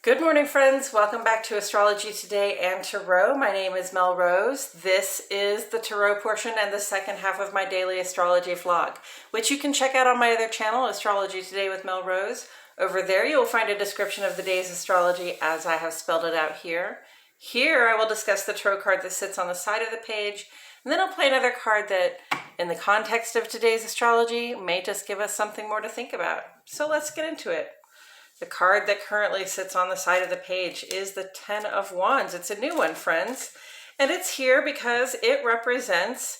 Good morning, friends. Welcome back to Astrology Today and Tarot. My name is Mel Rose. This is the Tarot portion and the second half of my daily astrology vlog, which you can check out on my other channel, Astrology Today with Mel Rose. Over there, you will find a description of the day's astrology as I have spelled it out here. Here, I will discuss the tarot card that sits on the side of the page, and then I'll play another card that, in the context of today's astrology, may just give us something more to think about. So let's get into it. The card that currently sits on the side of the page is the Ten of Wands. It's a new one, friends. And it's here because it represents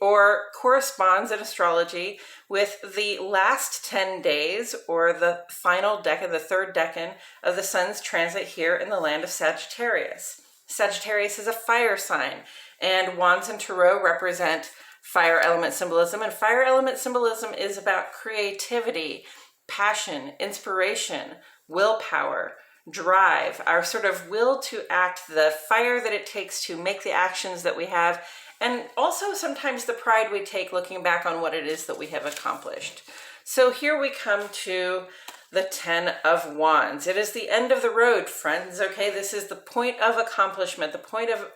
or corresponds in astrology with the last 10 days or the final decan, the third decan of the sun's transit here in the land of Sagittarius. Sagittarius is a fire sign, and Wands and Tarot represent fire element symbolism. And fire element symbolism is about creativity, passion, inspiration, willpower, drive, our sort of will to act, the fire that it takes to make the actions that we have, and also sometimes the pride we take looking back on what it is that we have accomplished. So here we come to the Ten of Wands. It is the end of the road, friends. Okay, this is the point of accomplishment, the point of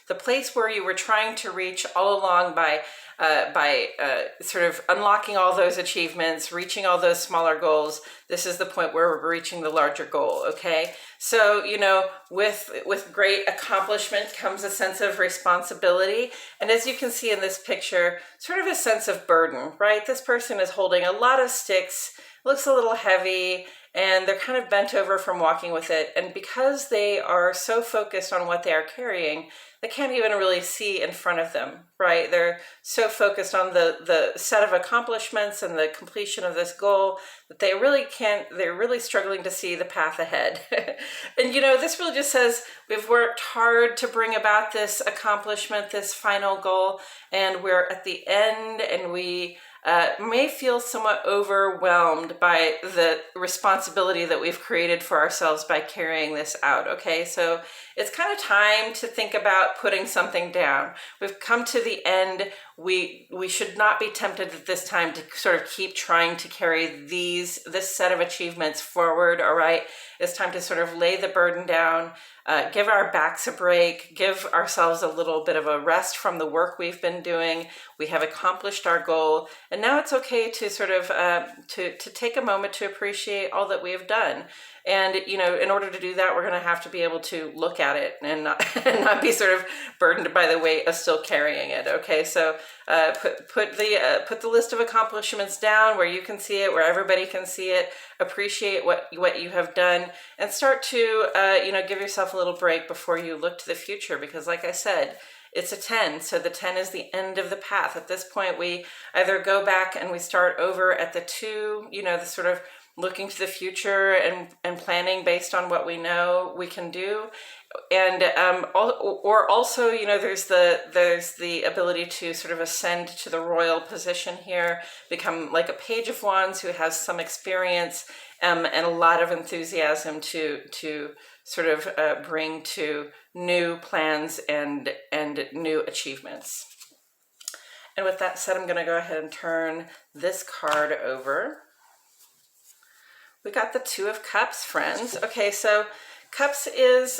the place where you were trying to reach all along by sort of unlocking all those achievements, reaching all those smaller goals. This is the point where we're reaching the larger goal. Okay, so with great accomplishment comes a sense of responsibility, and as you can see in this picture, sort of a sense of burden. Right, this person is holding a lot of sticks. Looks a little heavy, and they're kind of bent over from walking with it. And because they are so focused on what they are carrying, they can't even really see in front of them, right? They're so focused on the set of accomplishments and the completion of this goal that they really can't, they're really struggling to see the path ahead. And this really just says we've worked hard to bring about this accomplishment, this final goal, and we're at the end, and we may feel somewhat overwhelmed by the responsibility that we've created for ourselves by carrying this out. Okay, so it's kind of time to think about putting something down. We've come to the end. We should not be tempted at this time to sort of keep trying to carry this set of achievements forward. All right, it's time to sort of lay the burden down, give our backs a break, give ourselves a little bit of a rest from the work we've been doing. We have accomplished our goal, and now it's okay to sort of to take a moment to appreciate all that we have done. And in order to do that, we're going to have to be able to look at it and not be sort of burdened by the weight of still carrying it. Okay, so put the list of accomplishments down where you can see it, where everybody can see it. Appreciate what you have done, and start to give yourself a little break before you look to the future. Because, like I said, it's a 10, so the 10 is the end of the path. At this point, we either go back and we start over at the 2, the sort of looking to the future and planning based on what we know we can do, and or also there's the ability to sort of ascend to the royal position here, become like a Page of Wands who has some experience and a lot of enthusiasm to sort of bring to new plans and new achievements. And with that said, I'm going to go ahead and turn this card over. We got the Two of Cups, friends. Okay, so Cups is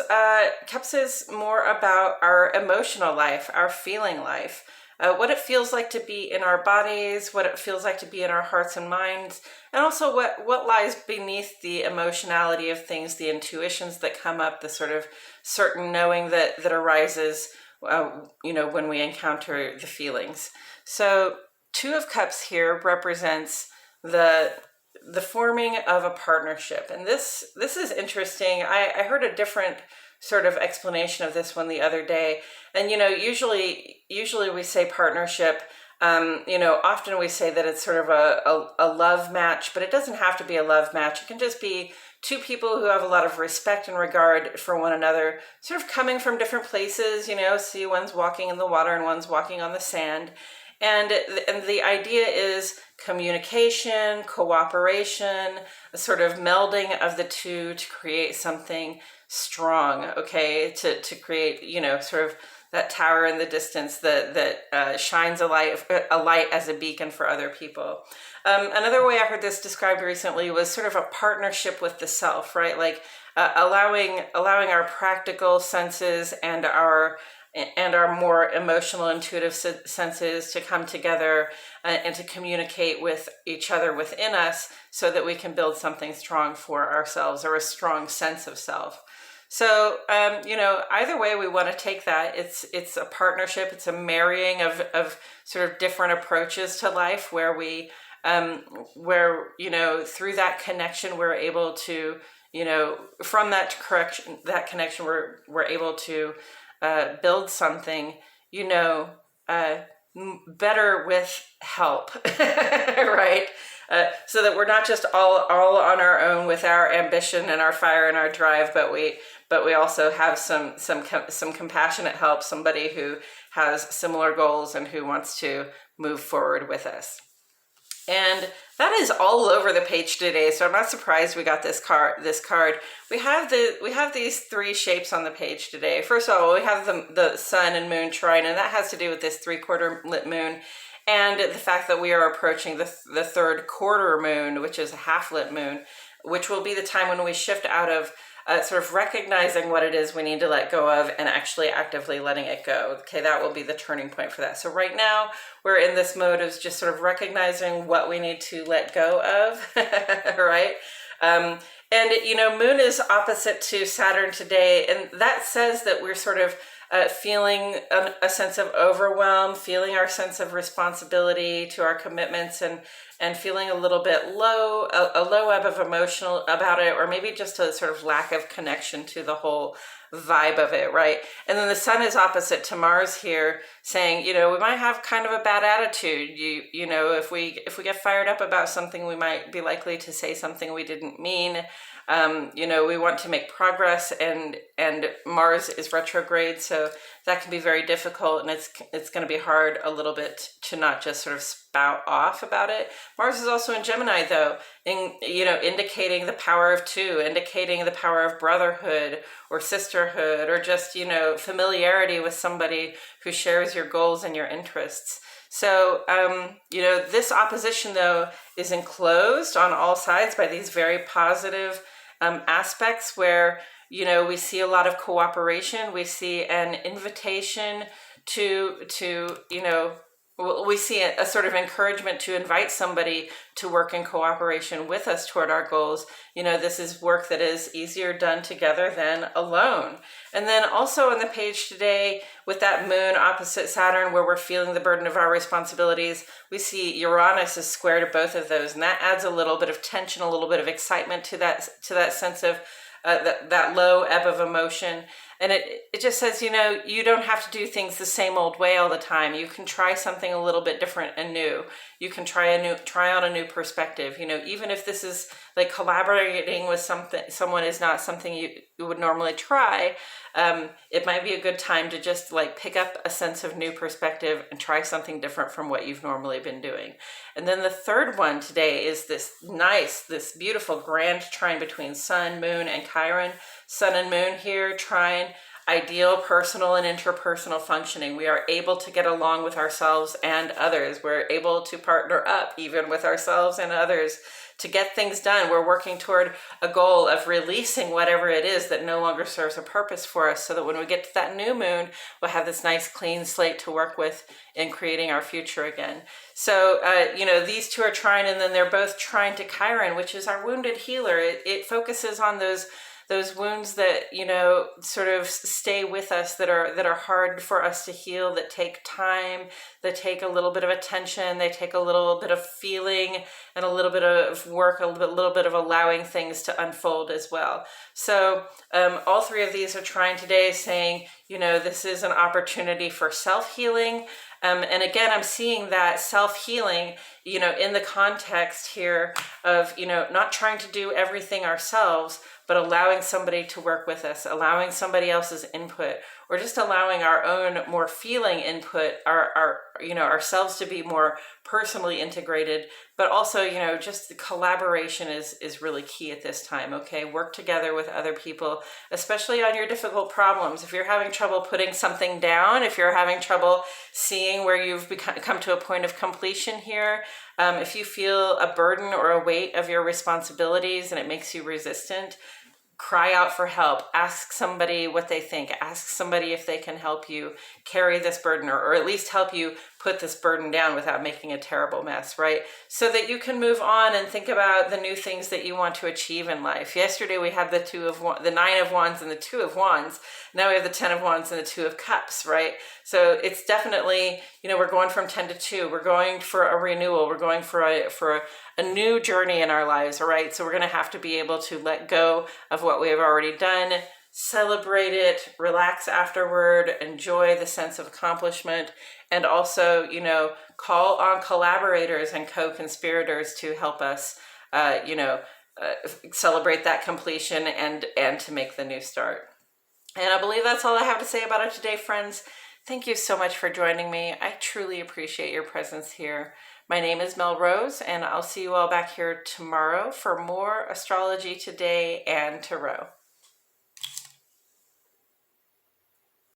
more about our emotional life, our feeling life, what it feels like to be in our bodies, what it feels like to be in our hearts and minds, and also what lies beneath the emotionality of things, the intuitions that come up, the sort of certain knowing that arises, when we encounter the feelings. So Two of Cups here represents the forming of a partnership. And this is interesting. I heard a different sort of explanation of this one the other day. And, usually we say partnership, often we say that it's sort of a love match, but it doesn't have to be a love match. It can just be two people who have a lot of respect and regard for one another, sort of coming from different places, see one's walking in the water and one's walking on the sand. And the idea is communication, cooperation, a sort of melding of the two to create something strong, okay? To create, sort of that tower in the distance that shines a light as a beacon for other people. Another way I heard this described recently was sort of a partnership with the self, right? Like allowing our practical senses and our more emotional, intuitive senses to come together and to communicate with each other within us so that we can build something strong for ourselves, or a strong sense of self. So, either way we want to take that, it's a partnership, it's a marrying of sort of different approaches to life where we, through that connection, we're able to, from that connection, we're able to build something, better with help, right? So that we're not just all on our own with our ambition and our fire and our drive, but we also have some compassionate help, somebody who has similar goals and who wants to move forward with us. And that is all over the page today, so I'm not surprised we got this card. We have these three shapes on the page today. First of all, we have the sun and moon trine, and that has to do with this 3/4 lit moon, and the fact that we are approaching the third quarter moon, which is a half lit moon, which will be the time when we shift out of sort of recognizing what it is we need to let go of and actually actively letting it go. Okay, that will be the turning point for that. So right now we're in this mode of just sort of recognizing what we need to let go of, right? And moon is opposite to Saturn today, and that says that we're sort of feeling a sense of overwhelm, feeling our sense of responsibility to our commitments, and feeling a little bit low, a low ebb of emotional about it, or maybe just a sort of lack of connection to the whole vibe of it, right? And then the sun is opposite to Mars here, saying, we might have kind of a bad attitude. If we get fired up about something, we might be likely to say something we didn't mean. We want to make progress, and Mars is retrograde, so that can be very difficult, and it's going to be hard a little bit to not just sort of spout off about it. Mars is also in Gemini, though, indicating the power of two, indicating the power of brotherhood or sisterhood, or just familiarity with somebody who shares your goals and your interests. So, this opposition, though, is enclosed on all sides by these very positive aspects where, we see a lot of cooperation. We see an invitation to we see a sort of encouragement to invite somebody to work in cooperation with us toward our goals. This is work that is easier done together than alone. And then also on the page today, with that moon opposite Saturn, where we're feeling the burden of our responsibilities, we see Uranus is square to both of those. And that adds a little bit of tension, a little bit of excitement to that sense of that low ebb of emotion. And it just says, you don't have to do things the same old way all the time. You can try something a little bit different and new. You can try on a new perspective. Even if this is like collaborating with someone is not something you would normally try, it might be a good time to just like pick up a sense of new perspective and try something different from what you've normally been doing. And then the third one today is this beautiful grand trine between Sun, Moon, and Chiron. Sun and Moon here, trine, ideal personal and interpersonal functioning. We are able to get along with ourselves and others. We're able to partner up even with ourselves and others to get things done. We're working toward a goal of releasing whatever it is that no longer serves a purpose for us, so that when we get to that new moon, we'll have this nice clean slate to work with in creating our future again. So, these two are trine, and then they're both trine to Chiron, which is our wounded healer. It focuses on those wounds that sort of stay with us, that are hard for us to heal, that take time, that take a little bit of attention, they take a little bit of feeling and a little bit of work, a little bit of allowing things to unfold as well. So all three of these are trying today, saying this is an opportunity for self-healing. And again, I'm seeing that self-healing, in the context here of, not trying to do everything ourselves, but allowing somebody to work with us, allowing somebody else's input, or just allowing our own more feeling input, our ourselves to be more personally integrated, but also, just the collaboration is really key at this time. Okay, work together with other people, especially on your difficult problems. If you're having trouble putting something down, if you're having trouble seeing where you've come to a point of completion here, if you feel a burden or a weight of your responsibilities and it makes you resistant, cry out for help. Ask somebody what they think. Ask somebody if they can help you carry this burden, or at least help you put this burden down without making a terrible mess, right? So that you can move on and think about the new things that you want to achieve in life. Yesterday we had the 9 of Wands and the 2 of Wands. Now we have the 10 of Wands and the 2 of Cups, right? So it's definitely, we're going from 10 to 2. We're going for a renewal. We're going for a new journey in our lives, all right? So we're going to have to be able to let go of what we have already done, celebrate it, relax afterward, enjoy the sense of accomplishment, and also, call on collaborators and co-conspirators to help us, celebrate that completion and to make the new start. And I believe that's all I have to say about it today, friends. Thank you so much for joining me. I truly appreciate your presence here. My name is Mel Rose, and I'll see you all back here tomorrow for more Astrology Today and Tarot.